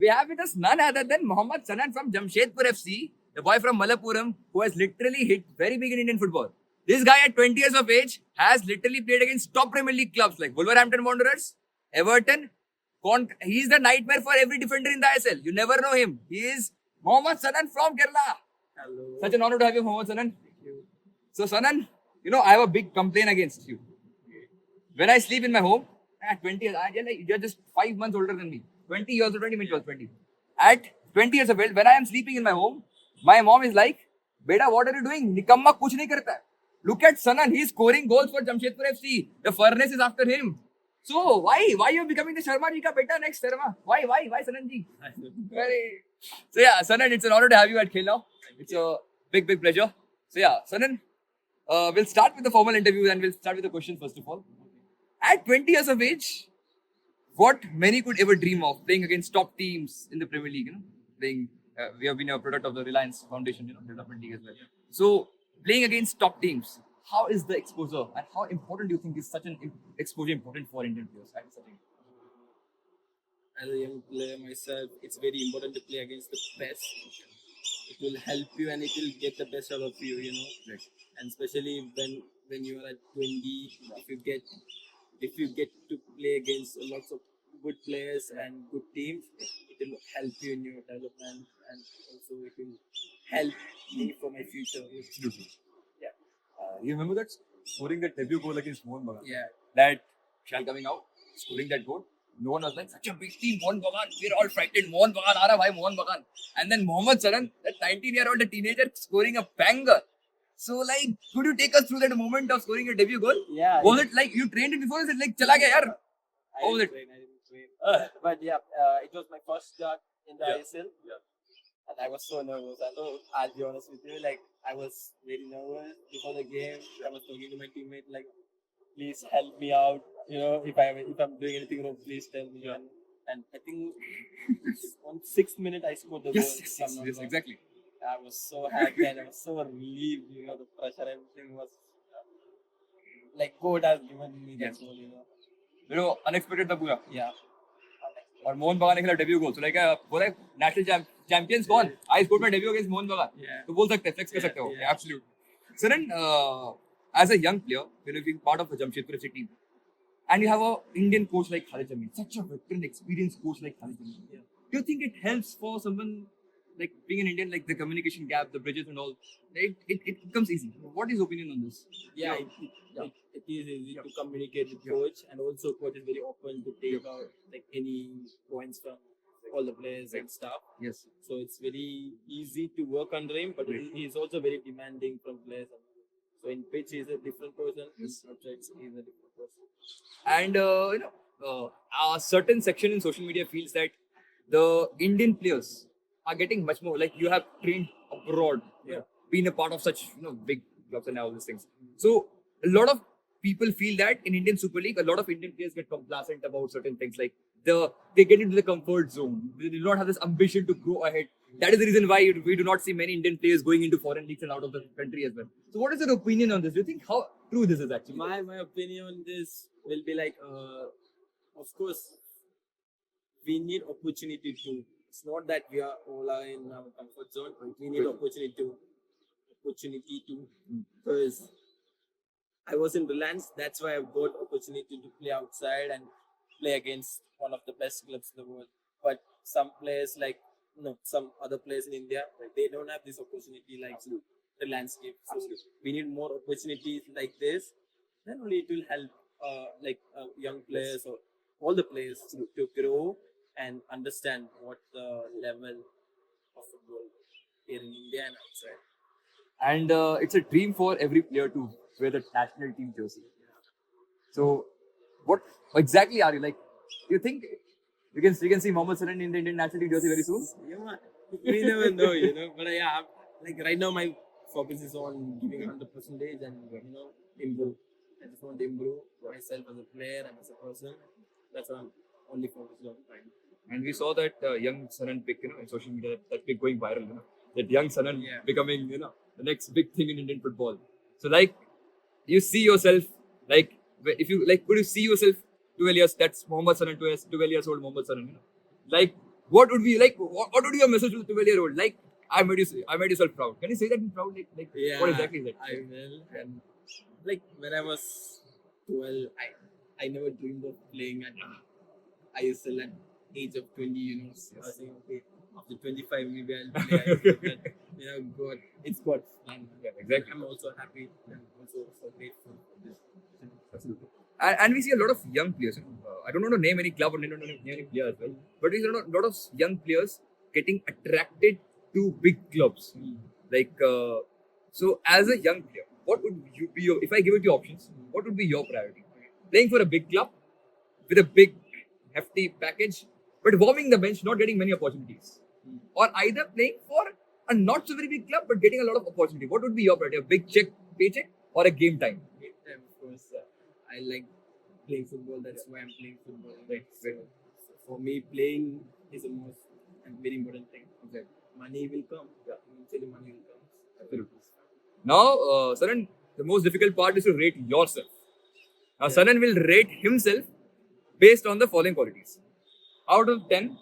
have with us none other than Mohammad Sanan from Jamshedpur FC, the boy from Malappuram who has literally hit very big in Indian football. This guy at 20 years of age has literally played against top Premier League clubs like Wolverhampton Wanderers, Everton. He's the nightmare for every defender in the ISL. You never know him. He is Mohammad Sanan from Kerala. Hello. Such an honor to have you, Mohammad Sanan. Thank you. So, Sanan, I have a big complaint against you. When I sleep in my home, at 20 years, you're just 5 months older than me. 20 years or 20 minutes was 20. At 20 years of age, when I am sleeping in my home, my mom is like, Beta, what are you doing? Nikamma kuch nahi karta hai. Look at Sanan, he's scoring goals for Jamshedpur FC. The furnace is after him. So why you are becoming the Sharma ji ka beta next Sharma? Why Sanan ji? So yeah, Sanan, it's an honor to have you at Khel Now. It's a big pleasure. So yeah, Sanan, we'll start with the formal interview and we'll start with the questions first of all. At 20 years of age, what many could ever dream of, playing against top teams in the Premier League, playing, we have been a product of the Reliance Foundation, development league as well. So playing against top teams, how is the exposure and how important do you think is such an exposure important for Indian players at such a age? As a young player myself, it's very important to play against the best. It will help you and it will get the best out of you, Right. And especially when you are at 20, if you get to play against lots of good players and good teams, it will help you in your development and also it will help me for my future. Absolutely. Yeah. You remember that scoring that debut goal against Mohan Bagan? Yeah. That shell coming out, scoring that goal. No one was like, such a big team, Mohan Bagan. We're all frightened. Mohan Bagan, aa raha bhai, Mohan Bagan. And then Mohammad Sanan, that 19-year-old teenager, scoring a banger. So, could you take us through that moment of scoring your debut goal? Yeah. Was it like you trained it before? Is it like, chala gaya yaar? How was it? I didn't train. But yeah, it was my first start in the ISL. Yeah. And I was so nervous. I'll be honest with you. I was very nervous before the game. I was talking to my teammate, please help me out. If I'm doing anything wrong, please tell me. Yeah. And I think on 6th minute I scored the goal. if I'm not wrong. Exactly. I was so happy and I was so relieved. The pressure, everything was like God has given me that goal. Unexpected था पूरा. Yeah. और मोहन बगान ने खेला debut गोल. So बोला national champions कौन? I scored my debut against Mohan बगान. Yeah. तो बोल सकते हैं, flex कर सकते हो. Yeah. Absolutely. Saran, as a young player, being part of the Jamshedpur FC team, and you have an Indian coach like Khalid Jamil, such a veteran, experienced coach like Khalid Jamil. Yeah. Do you think it helps for someone like being an Indian, like the communication gap, the bridges and all? It becomes easy. What is your opinion on this? Yeah, it is easy to communicate with coach, and also coach is very open to take out any points from all the players and stuff. Yes. So it's very easy to work under him, but he is also very demanding from players. So in pitch he's a different person. Yes. In subjects he's a different person. And a certain section in social media feels that the Indian players are getting much more, like you have trained abroad, been a part of such big clubs and all these things. So a lot of people feel that in Indian Super League, a lot of Indian players get complacent about certain things, like they get into the comfort zone. They do not have this ambition to go ahead. That is the reason why we do not see many Indian players going into foreign leagues and out of the country as well. So what is your opinion on this? Do you think how true this is actually? My opinion on this will be of course, we need opportunity too. It's not that we are all in our comfort zone. We need opportunity too. Because I was in Reliance, that's why I've got opportunity to play outside and play against one of the best clubs in the world. But some players some other players in India, they don't have this opportunity the landscape. So we need more opportunities like this. Then only it will help young players or all the players to grow and understand what the level of football here in India and outside. And it's a dream for every player to wear the national team jersey. So, what exactly are you like? Do you think you can see Mohammad Sanan in the Indian national team jersey very soon? Yeah, we never know, But right now my focus is on giving 100% and improve. I just want to improve myself as a player and as a person. That's what I'm only focused on. And we saw that young Sanan pic, in social media, that pic going viral, that young Sanan becoming, the next big thing in Indian football. So, you see yourself, if you, could you see yourself 12 years, that's Mohammad Sanan, 12 years old Mohammad Sanan, what would be like? What would be your message to the 12-year-old? Like, I made yourself proud. Can you say that in proud? Like Yeah, what exactly is that? I will. And like when I was 12, I never dreamed of playing at ISL at age of 20. You know, I was saying, okay, after 25 maybe I'll play ISL. But, you know, God, it's God's plan. Yeah, exactly. I'm also happy and also so grateful for this. Absolutely. And we see a lot of young players. I don't want to name any club or name any players, well, but we see a lot of young players getting attracted to big clubs. Like, so as a young player, what would you be if I give it you options, what would be your priority? Playing for a big club with a big, hefty package, but warming the bench, not getting many opportunities. Or either playing for a not so very big club, but getting a lot of opportunity. What would be your priority? A big paycheck, or a game time? Game time, of course. I like playing football. That's why I'm playing football. Right. So for me, playing is the most and very important thing. Okay. Money will come. Yeah. Eventually, money will come. Absolutely. Now, Saran, the most difficult part is to rate yourself. Now, Saran will rate himself based on the following qualities. Out of 10,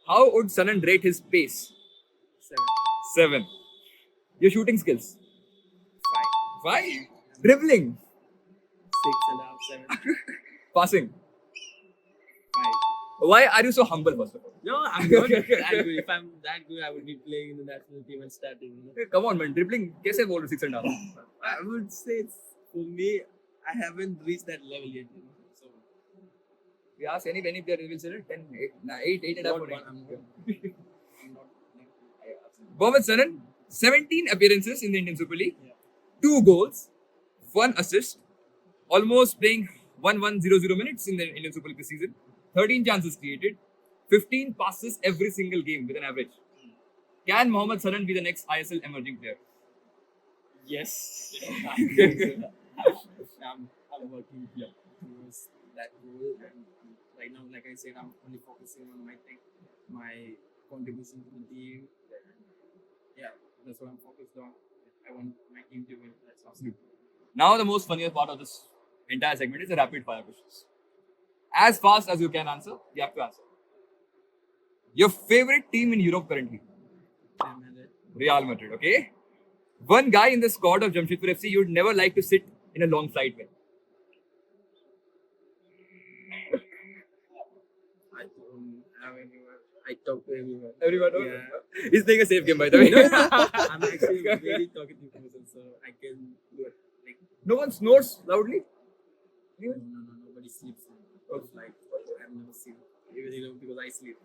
how would Saran rate his pace? 7. Your shooting skills? 5. Dribbling? 6.5, 7. Passing? 5. Why are you so humble, first of all? No, I'm not that good. If I'm that good, I would be playing in the national team and starting. You know? Come on, man. Dribbling, kaise bol 6.5? I would say for me, I haven't reached that level yet. You know? So We ask any player, he will say 10, 8, 8 and a half. I'm not. Mohammad Sanan, 17 appearances in the Indian Super League, Yeah. 2 goals, 1 assist, almost playing 1-1-0-0 minutes in the Indian Super League this season, 13 chances created, 15 passes every single game with an average. Can Mohammad Sanan be the next ISL emerging player? Yes. I'm working towards that goal, and right now, like I said, I'm only focusing on my thing, my contribution to the team. Yeah, that's what I'm focused on. I want my team to win. That's awesome. Now the most funniest part of this entire segment is the rapid fire questions. As fast as you can answer, you have to answer. Your favorite team in Europe currently? Real Madrid, okay? One guy in the squad of Jamshedpur FC you'd never like to sit in a long flight with. I don't have anyone. I talk to everyone. Everyone, Yeah. He's playing a safe game, by the way. I'm actually a very talkative person, so I can do it. Like, No one snores loudly. no, nobody sleeps. It's like, I've never seen. Even, you know, because I sleep.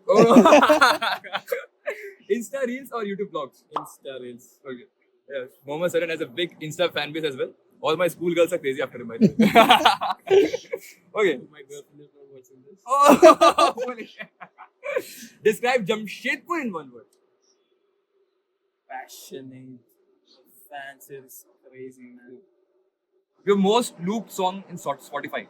Insta Reels or YouTube vlogs? Insta Reels. Okay. Yes. Mohammad Saran has a big Insta fan base as well. All my school girls are crazy after him, by the way. Okay. My girlfriend is not watching this. Oh, describe Jamshedpur in one word. Passionate. Fans is crazy, man. Your most looped song in Spotify.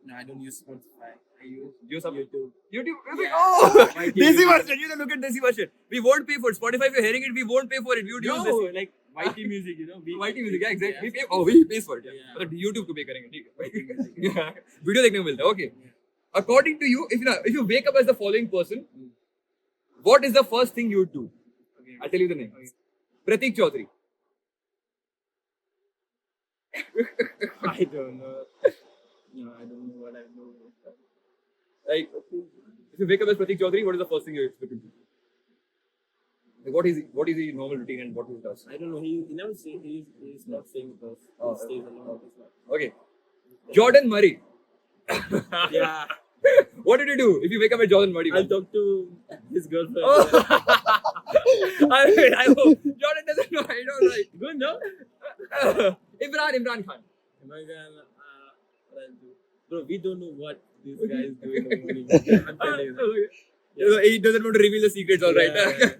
No, I don't use Spotify. I use YouTube. YouTube. Music. Oh, My Desi TV. version. You can look at Desi version. We won't pay for it. Spotify, if you're hearing it, we won't pay for it. We would use No, this. like YT music, you know. YT music, yeah, exactly. Yeah. We pay for it. Yeah. Yeah. But YouTube to pay करेंगे, ठीक है. YT music. Yeah. Video देखने को मिलता है. Okay. Yeah. According to you, if you wake up as the following person, what is the first thing you would do? Okay. I'll tell you the name. Okay. Pratik Chaudhary. I don't know. No, I don't know what I do. Like, if you wake up as Pratik Chaudhary, what is the first thing you expect him to do? Like, what is his normal routine and what he does? I don't know. He never say he's not saying because Oh, he stays alone. Okay. Jordan Murray. Yeah. What did you do if you wake up as Jordan Murray? I'll talk to his girlfriend. Oh. I hope Jordan doesn't know. I know, right? Good, no? Imran Khan. Am I gonna what I'll do? Bro, we don't know what this guy is doing in the morning. I'm telling you. So he doesn't want to reveal the secrets, all right? Yeah.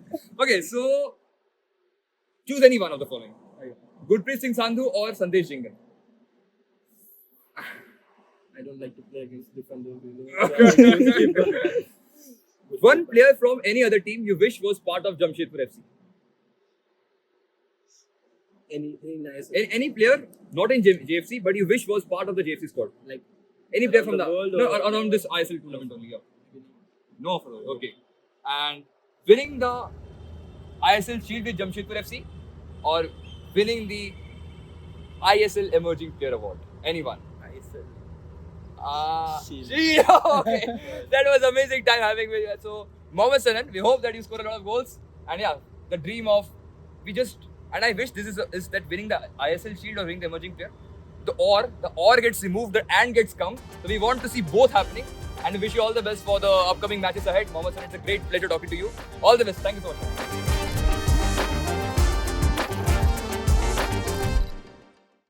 Okay, so choose any one of the following: Gurpreet Singh Sandhu or Sandesh Jhingan. I don't like to play against defenders. You know? One player from any other team you wish was part of Jamshedpur FC. Anything nice. Any player, not in JFC, but you wish was part of the JFC squad. Like Any player Around from the the world no, or- around this ISL tournament only. Yeah. No, for all. Okay. And winning the ISL Shield with Jamshedpur FC or winning the ISL Emerging Player Award? Anyone? ISL. Shield. Shield. Okay. That was amazing time having with you. So, Mohammad Sanan, we hope that you score a lot of goals. And yeah, the dream of and I wish this is that winning the ISL Shield or winning the Emerging Player. The or gets removed, the and gets come. So we want to see both happening. And we wish you all the best for the upcoming matches ahead. Mohammad Sanan, it's a great pleasure talking to you. All the best. Thank you so much.